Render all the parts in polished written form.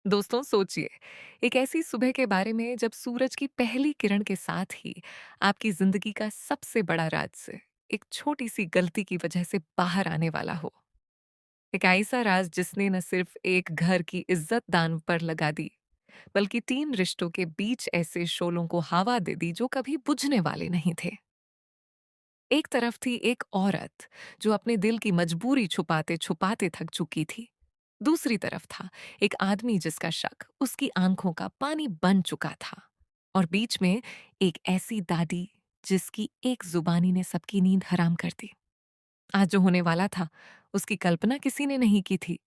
दोस्तों सोचिए, एक ऐसी सुबह के बारे में जब सूरज की पहली किरण के साथ ही आपकी जिंदगी का सबसे बड़ा राज एक छोटी सी गलती की वजह से बाहर आने वाला हो। एक ऐसा राज जिसने न सिर्फ एक घर की इज्जत दांव पर लगा दी, बल्कि 3 रिश्तों के बीच ऐसे शोलों को हवा दे दी जो कभी बुझने वाले नहीं थे। एक तरफ थी एक औरत जो अपने दिल की मजबूरी छुपाते छुपाते थक चुकी थी। दूसरी तरफ था एक आदमी जिसका शक उसकी आंखों का पानी बन चुका था। और बीच में एक ऐसी दादी जिसकी एक जुबानी ने सबकी नींद हराम कर दी। आज जो होने वाला था उसकी कल्पना किसी ने नहीं की थी।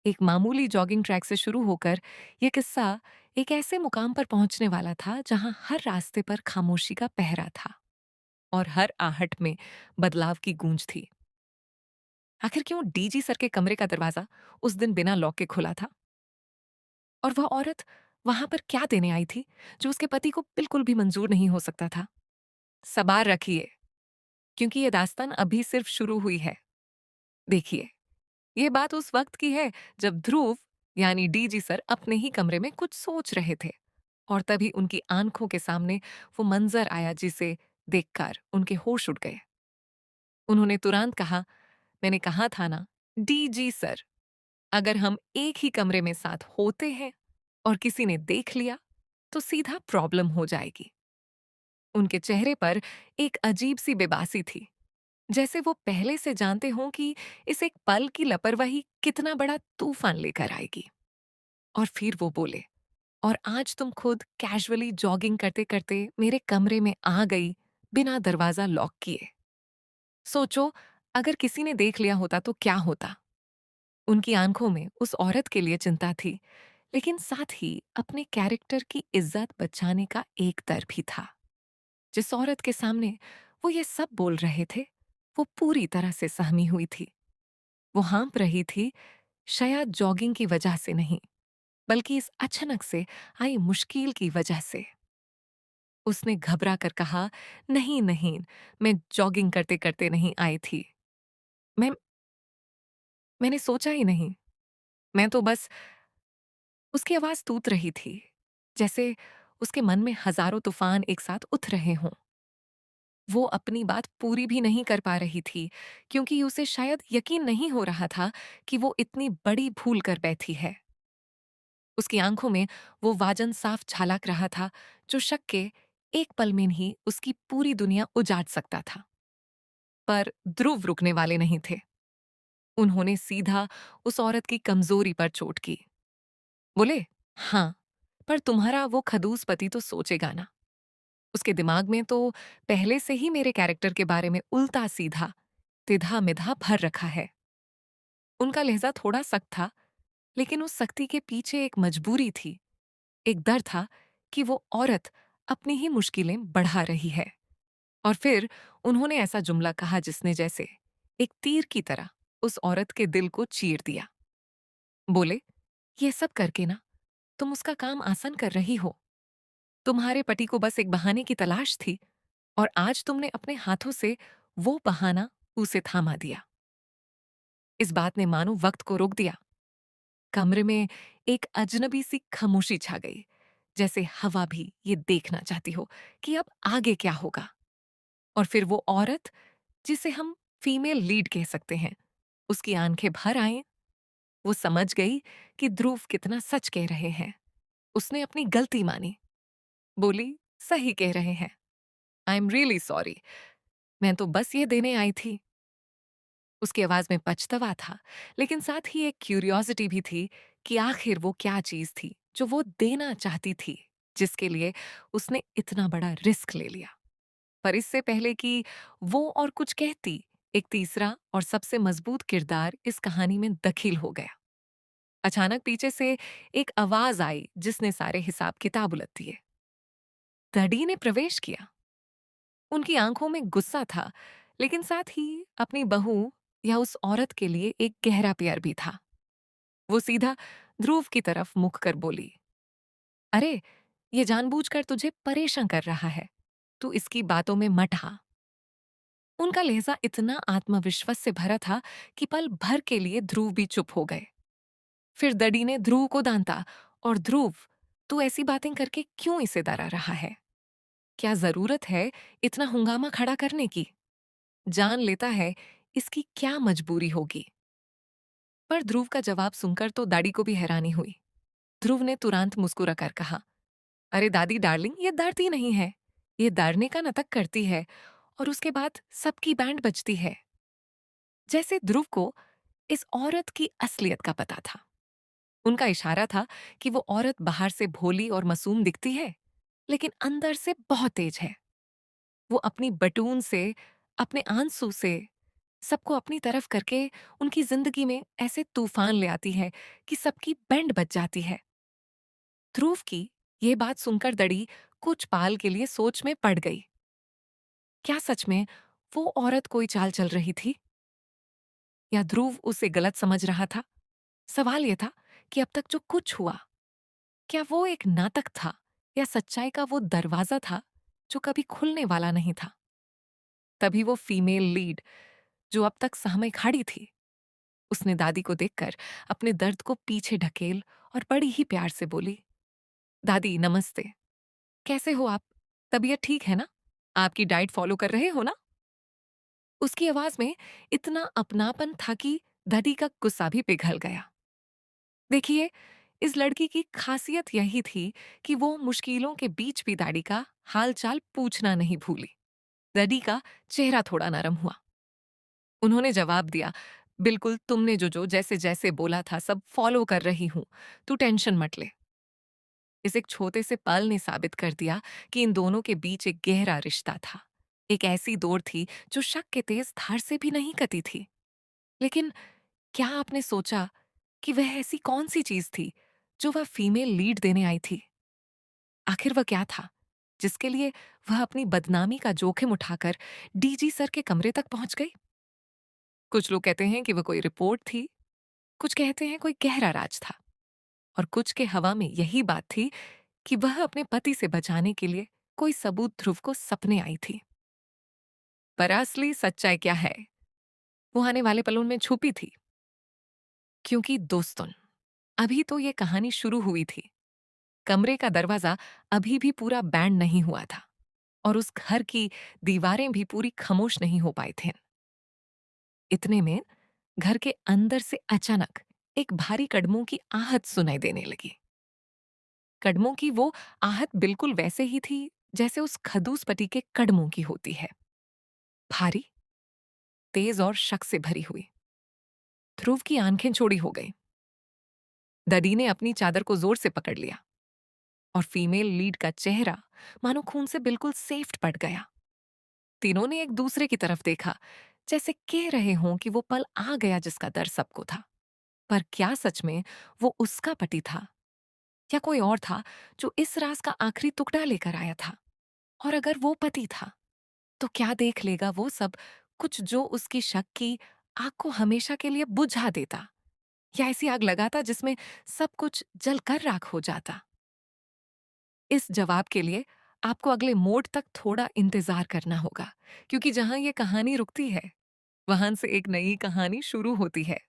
एक मामूली जॉगिंग ट्रैक से शुरू होकर यह किस्सा एक ऐसे मुकाम पर पहुंचने वाला था जहां हर रास्ते पर खामोशी का पहरा था और हर आहट में बदलाव की गूंज थी। आखिर क्यों डीजी सर के कमरे का दरवाजा उस दिन बिना लॉक के खुला था? और वह औरत वहां पर क्या देने आई थी जो उसके पति को बिल्कुल भी मंजूर नहीं हो सकता था? सवार रखिए, क्योंकि ये दास्तान अभी सिर्फ शुरू हुई है। देखिए, ये बात उस वक्त की है जब ध्रुव यानी डीजी सर अपने ही कमरे में कुछ सोच रहे थे और तभी उनकी आंखों के सामने वो मंजर आया जिसे देखकर उनके होश उड़ गए। उन्होंने तुरंत कहा, मैंने कहा था ना, डीजी सर, अगर हम एक ही कमरे में साथ होते हैं और किसी ने देख लिया तो सीधा प्रॉब्लम हो जाएगी। उनके चेहरे पर एक अजीब सी बेबासी थी, जैसे वो पहले से जानते हों कि इस एक पल की लापरवाही कितना बड़ा तूफान लेकर आएगी। और फिर वो बोले, और आज तुम खुद कैजुअली जॉगिंग करते करते मेरे कमरे में आ गई बिना दरवाजा लॉक किए। सोचो, अगर किसी ने देख लिया होता तो क्या होता? उनकी आंखों में उस औरत के लिए चिंता थी, लेकिन साथ ही अपने कैरेक्टर की इज्जत बचाने का एक डर भी था। जिस औरत के सामने वो ये सब बोल रहे थे, वो पूरी तरह से सहमी हुई थी। वो हाँप रही थी, शायद जॉगिंग की वजह से नहीं, बल्कि इस अचानक से आई मुश्किल की वजह से। उसने घबरा कर कहा, नहीं नहीं, मैं जॉगिंग करते करते नहीं आई थी। मैं मैंने सोचा ही नहीं। मैं तो बस। उसकी आवाज टूट रही थी, जैसे उसके मन में हजारों तूफान एक साथ उठ रहे हों। वो अपनी बात पूरी भी नहीं कर पा रही थी, क्योंकि उसे शायद यकीन नहीं हो रहा था कि वो इतनी बड़ी भूल कर बैठी है। उसकी आंखों में वो वाजन साफ झलक रहा था जो शक के एक पल में ही उसकी पूरी दुनिया उजाड़ सकता था। पर ध्रुव रुकने वाले नहीं थे। उन्होंने सीधा उस औरत की कमजोरी पर चोट की। बोले, हाँ, पर तुम्हारा वो खदूस पति तो सोचेगा ना। उसके दिमाग में तो पहले से ही मेरे कैरेक्टर के बारे में उल्टा सीधा तिधा मिधा भर रखा है। उनका लहजा थोड़ा सख्त था, लेकिन उस सख्ती के पीछे एक मजबूरी थी। एक डर था कि वो औरत अपनी ही मुश्किलें बढ़ा रही है। और फिर उन्होंने ऐसा जुमला कहा जिसने जैसे एक तीर की तरह उस औरत के दिल को चीर दिया। बोले, ये सब करके ना तुम उसका काम आसान कर रही हो। तुम्हारे पति को बस एक बहाने की तलाश थी, और आज तुमने अपने हाथों से वो बहाना उसे थामा दिया। इस बात ने मानो वक्त को रोक दिया। कमरे में एक अजनबी सी खामोशी छा गई, जैसे हवा भी ये देखना चाहती हो कि अब आगे क्या होगा। और फिर वो औरत, जिसे हम फीमेल लीड कह सकते हैं, उसकी आंखें भर आईं। वो समझ गई कि ध्रुव कितना सच कह रहे हैं। उसने अपनी गलती मानी। बोली, सही कह रहे हैं, आई एम रियली सॉरी, मैं तो बस ये देने आई थी। उसकी आवाज में पछतावा था, लेकिन साथ ही एक क्यूरियोसिटी भी थी कि आखिर वो क्या चीज थी जो वो देना चाहती थी, जिसके लिए उसने इतना बड़ा रिस्क ले लिया। पर इससे पहले कि वो और कुछ कहती, एक तीसरा और सबसे मजबूत किरदार इस कहानी में दखिल हो गया। अचानक पीछे से एक आवाज आई जिसने सारे हिसाब किताब उलट दिए। दडी ने प्रवेश किया। उनकी आंखों में गुस्सा था, लेकिन साथ ही अपनी बहू या उस औरत के लिए एक गहरा प्यार भी था। वो सीधा ध्रुव की तरफ मुख कर बोली, अरे, ये जानबूझकर तुझे परेशान कर रहा है, तू इसकी बातों में मत आ। उनका लहजा इतना आत्मविश्वास से भरा था कि पल भर के लिए ध्रुव भी चुप हो गए। फिर दडी ने ध्रुव को दांता, और ध्रुव, तू ऐसी बातें करके क्यों इसे डरा रहा है? क्या जरूरत है इतना हंगामा खड़ा करने की? जान लेता है इसकी क्या मजबूरी होगी। पर ध्रुव का जवाब सुनकर तो दादी को भी हैरानी हुई। ध्रुव ने तुरंत मुस्कुरा कर कहा, अरे दादी डार्लिंग, ये डरती नहीं है, ये डरने का नाटक करती है, और उसके बाद सबकी बैंड बजती है। जैसे ध्रुव को इस औरत की असलियत का पता था। उनका इशारा था कि वो औरत बाहर से भोली और मासूम दिखती है, लेकिन अंदर से बहुत तेज है। वो अपनी बटून से, अपने आंसू से सबको अपनी तरफ करके उनकी जिंदगी में ऐसे तूफान ले आती है कि सबकी बैंड बज जाती है। ध्रुव की ये बात सुनकर दड़ी कुछ पाल के लिए सोच में पड़ गई। क्या सच में वो औरत कोई चाल चल रही थी, या ध्रुव उसे गलत समझ रहा था? सवाल यह था कि अब तक जो कुछ हुआ, क्या वो एक नाटक था, या सच्चाई का वो दरवाजा था जो कभी खुलने वाला नहीं था? तभी वो फीमेल लीड, जो अब तक सहमे खड़ी थी, उसने दादी को देखकर अपने दर्द को पीछे ढकेल और बड़ी ही प्यार से बोली, दादी नमस्ते, कैसे हो आप? तबीयत ठीक है ना? आपकी डाइट फॉलो कर रहे हो ना? उसकी आवाज में इतना अपनापन था कि दादी का गुस्सा भी पिघल गया। देखिए, इस लड़की की खासियत यही थी कि वो मुश्किलों के बीच भी दादी का हालचाल पूछना नहीं भूली। दादी का चेहरा थोड़ा नरम हुआ। उन्होंने जवाब दिया, बिल्कुल, तुमने जो जो जैसे जैसे बोला था सब फॉलो कर रही हूं, तू टेंशन मत ले। इस एक छोटे से पल ने साबित कर दिया कि इन दोनों के बीच एक गहरा रिश्ता था। एक ऐसी दौड़ थी जो शक के तेज धार से भी नहीं कती थी। लेकिन क्या आपने सोचा कि वह ऐसी कौन सी चीज थी जो वह फीमेल लीड देने आई थी? आखिर वह क्या था जिसके लिए वह अपनी बदनामी का जोखिम उठाकर डीजी सर के कमरे तक पहुंच गई? कुछ लोग कहते हैं कि वह कोई रिपोर्ट थी, कुछ कहते हैं कोई गहरा राज था, और कुछ के हवा में यही बात थी कि वह अपने पति से बचाने के लिए कोई सबूत ध्रुव को सपने आई थी। पर असली सच्चाई क्या है, वो आने वाले पलों में छुपी थी। क्योंकि दोस्तों, अभी तो ये कहानी शुरू हुई थी। कमरे का दरवाजा अभी भी पूरा बैंड नहीं हुआ था, और उस घर की दीवारें भी पूरी खामोश नहीं हो पाई थीं। इतने में घर के अंदर से अचानक एक भारी कदमों की आहट सुनाई देने लगी। कदमों की वो आहट बिल्कुल वैसे ही थी जैसे उस खदूस पति के कदमों की होती है, भारी, तेज और शक से भरी हुई। ध्रुव की आंखें चौड़ी हो गई। दडी ने अपनी चादर को जोर से पकड़ लिया, और फीमेल लीड का चेहरा मानो खून से बिल्कुल सेफ्ट पड़ गया। तीनों ने एक दूसरे की तरफ देखा, जैसे कह रहे हों कि वो पल आ गया जिसका डर सबको था। पर क्या सच में वो उसका पति था, या कोई और था जो इस राज का आखिरी टुकड़ा लेकर आया था? और अगर वो पति था, तो क्या देख लेगा वो सब कुछ जो उसकी शक की आग को हमेशा के लिए बुझा देता, या ऐसी आग लगाता जिसमें सब कुछ जलकर राख हो जाता? इस जवाब के लिए आपको अगले मोड तक थोड़ा इंतजार करना होगा, क्योंकि जहां ये कहानी रुकती है, वहां से एक नई कहानी शुरू होती है।